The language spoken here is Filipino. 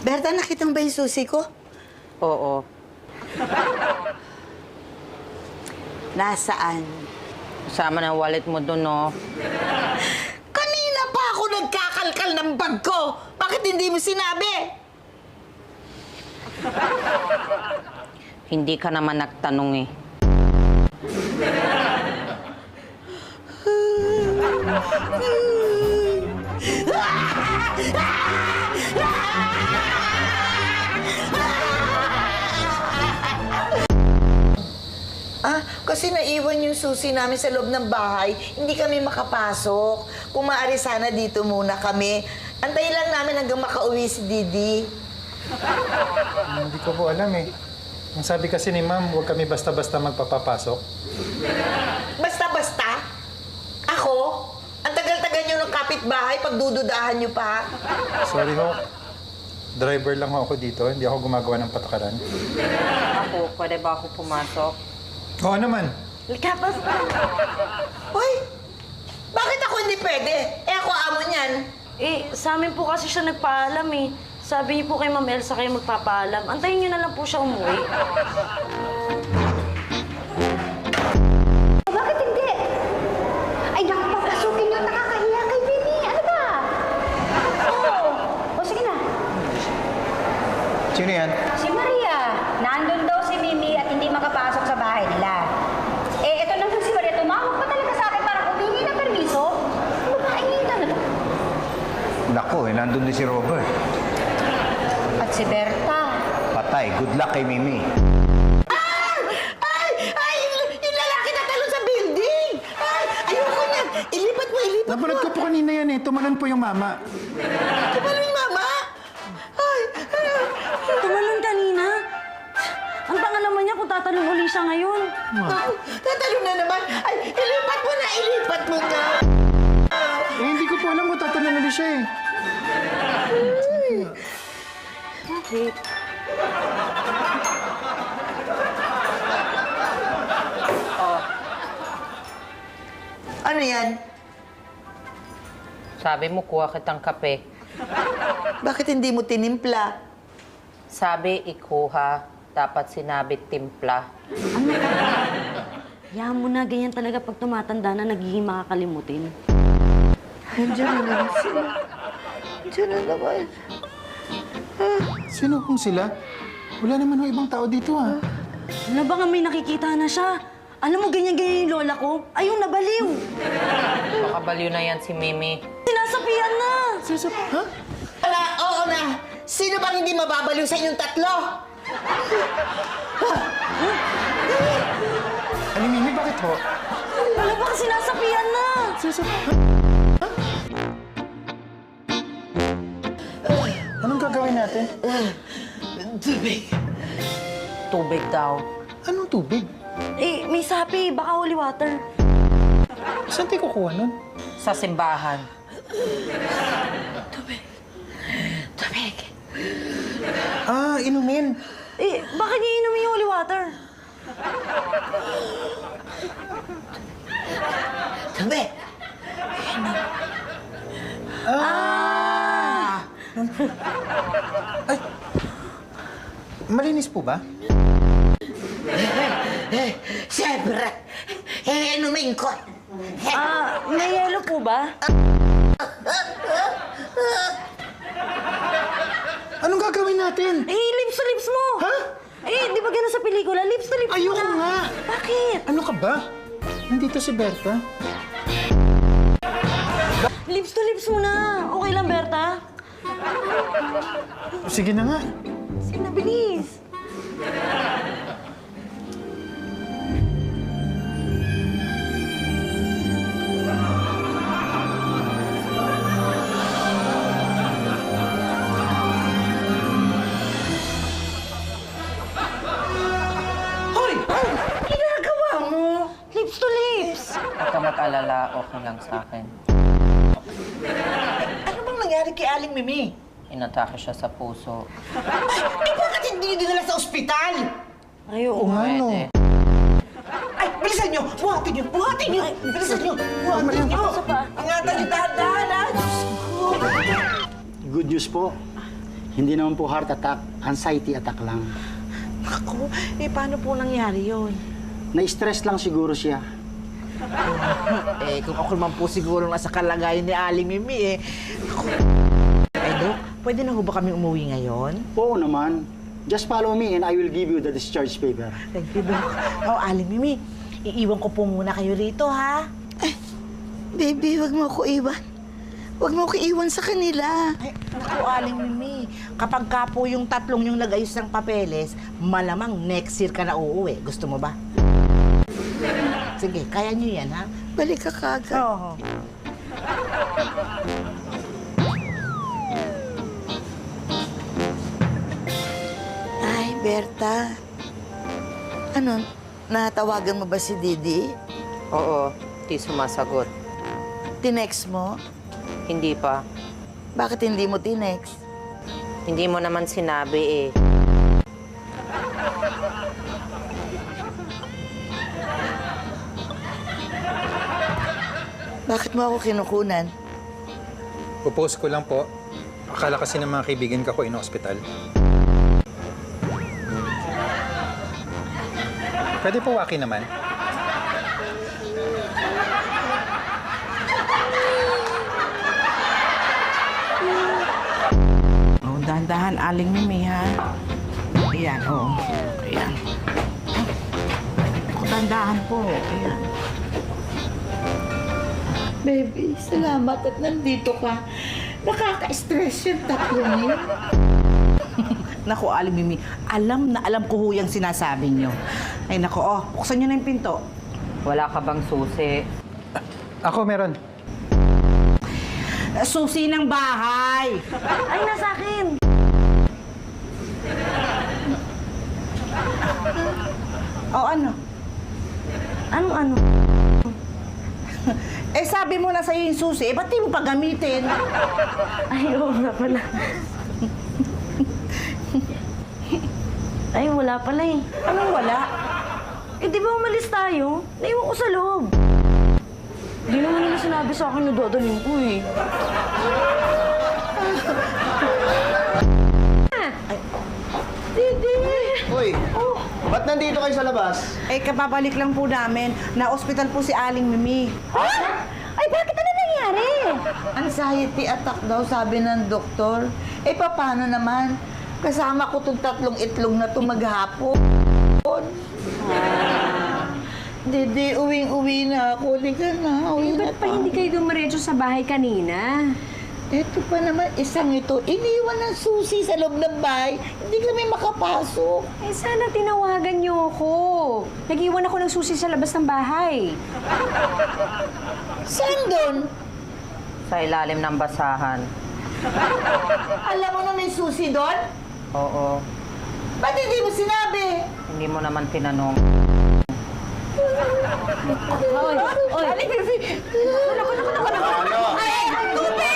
Berta, nakita mo ba yung susi ko? Oo. Nasaan? Kasama ng wallet mo dun, no? Kanina pa ako nagkakalkal ng bag ko. Bakit hindi mo sinabi? Hindi ka naman nagtanong eh. Kasi naiwan yung susi namin sa loob ng bahay. Hindi kami makapasok. Kung maaari sana dito muna kami. Antayin lang namin hanggang makauwi si Didi. Hindi ko po alam eh. Ang sabi kasi ni ma'am, huwag kami basta-basta magpapapasok. Basta-basta? Ako? Ang tagal-tagal nyo ng kapitbahay, pagdududahan nyo pa. Sorry ho. Driver lang ho ako dito. Hindi ako gumagawa ng patakaran. Ako, pwede ba ako pumasok? Oo naman. Likapas pa. Hoy! Bakit ako hindi pwede? Eh ako amo niyan. Sa amin po kasi siya nagpaalam eh. Sabi niyo po kay Ma'am Elsa kayo magpapaalam. Antayin niyo na lang po siya umuwi. Bakit hindi? Ay, naku, papasukin niyo. Nakakahiya kay Mimi. Ano ba? Oo. O, sige na. Sino yan? Si Maria. Nandun daw si Mimi at hindi makapasok sa bahay nila. Eto naman si Maria. Tumawag pa talaga sa akin para humingi ng permiso. Babae niya na to. Naku, nandun din si Robert. At si Berta. Patay. Good luck kay Mimi. Ay! Yung lalaki na talon sa building! Ay! Ayoko niyan! Ilipat mo! Napanood ko po kanina yan eh. Tumalon po yung mama. Tumalon yung mama! Ay! Tumalon kanina. Ang tanga naman niya kung tatanong uli siya ngayon. Tatalon na naman! Ay! Ilipat mo na! Ilipat mo na! Eh, hindi ko po alam kung tatanong ulit siya eh. Bakit? Ano yan? Sabi mo, kuha kitang kape. Bakit hindi mo tinimpla? Sabi, ikuha. Dapat sinabi, timpla. Hayaan mo na, ganyan talaga pag tumatanda na nagiging makakalimutin. Andiyan na naman sila. Andiyan na naman. Sino kung sila? Wala naman ho ibang tao dito ah. Ano ba nga may nakikita na siya? Alam mo, ganyan-ganyan yung lola ko. Ayun, nabaliw. Baka baliw na yan si Mimi. Sinasapian na. Ha? Wala, oo na. Sino bang hindi mababaliw sa inyong tatlo? Ano Mimi, bakit ho? Wala bang sinasapian na. Anong gagawin natin? Tubig. Tubig daw. Anong tubig? May sapi. Baka holy water. Saan tayo kukuha nun? Sa simbahan. Tubig. Ah, inumin. Bakit niya inumin yung holy water? Tubig. Ay, malinis po ba? Siyempre. Inumin ko. May yelo po ba? Anong gagawin natin? Lips to lips mo. Ha? Di ba gano'n sa pelikula? Lips to lips Ayoko mo na. nga. Bakit? Ano ka ba? Nandito si Berta. Lips to lips mo na. Okay lang, Berta? Sige na nga. Sige na, bilis. Hoy! Ginagawa mo? Lips to lips. Huwag ka mag-alala, okay lang sa akin. Ano bang nangyari kay Aling Mimi? Inatake siya sa puso. Ay, bakit hindi niyo dinala sa ospital? Ay, oo. Oo nga, no. Pwede. Ay, bilisan niyo! Buhatin niyo! Buhatin niyo! Bilisan niyo! Buhatin niyo! Isa pa. Ingatan niyo dahan-dahan, ha? Diyos ko. Good news po. Hindi naman po heart attack, anxiety attack lang. Ako, paano po nangyari yun? Na-stress lang siguro siya. Kung ako naman po siguro nasa kalagayan ni Aling Mimi, Ako... Dok, pwede na ho ba kami umuwi ngayon? Oo naman. Just follow me and I will give you the discharge paper. Thank you, Dok. Aling Mimi, iiwan ko po muna kayo rito, ha? Baby, wag mo ako iwan. Wag mo ako iwan sa kanila. Ay, naku, Aling Mimi, kapag ka po yung tatlong yung nag-ayos ng papeles, malamang next year ka na uuwi. Gusto mo ba? Sige, kaya niyo yan, ha? Balik ka kagad. Oo. Ay, Berta. Ano, natawagan mo ba si Didi? Oo, di sumasagot. Tinext mo? Hindi pa. Bakit hindi mo tinext? Hindi mo naman sinabi eh. Bakit mo ako kinukunan? Pupost ko lang po. Akala kasi ng mga kaibigan ko in-hospital. Pwede po waki naman. Dahan-dahan, Aling Mimi, ha? Ayan, oo. Ayan. Dahan-dahan po. Ayan. Baby, salamat at nandito ka. Nakaka-stress yung tatlong yun. Naku, Aling Mimi, alam na alam ko ho yung sinasabi niyo. Ay, naku, buksan niyo na yung pinto. Wala ka bang susi? Ako meron. Susi ng bahay! Ay, nasa akin. Ano? Anong ano? Sabi mo na sa'yo yung susi, ba't di mo pa gamitin? Ay, oo nga pala. Ay, wala pala eh. Anong wala? Di ba umalis tayo? Naiwan ko sa loob. Di naman nila sinabi sa akin na dadalhin ko eh. Didi! Hoy, ba't nandito kayo sa labas? Kapabalik lang po namin. Na-hospital po si Aling Mimi. Ay, bakit ano nangyari? Anxiety attack daw, sabi ng doktor. Paano naman? Kasama ko tong tatlong itlog na to maghapon. Didi, uwing-uwi na ako. Di ka na, uwi na Ba't pa hindi kayo dumiretso sa bahay kanina? Eto pa naman, isang ito, iniwan ng susi sa loob ng bahay. Hindi kami makapasok. Sana tinawagan niyo ako. Nag-iwan ako ng susi sa labas ng bahay. Saan doon? Sa ilalim ng basahan. Alam mo na may susi doon? Oo. Ba't hindi mo sinabi? Hindi mo naman tinanong. Oy! Aling Bibi! Naku! Ano? Ay, tubig!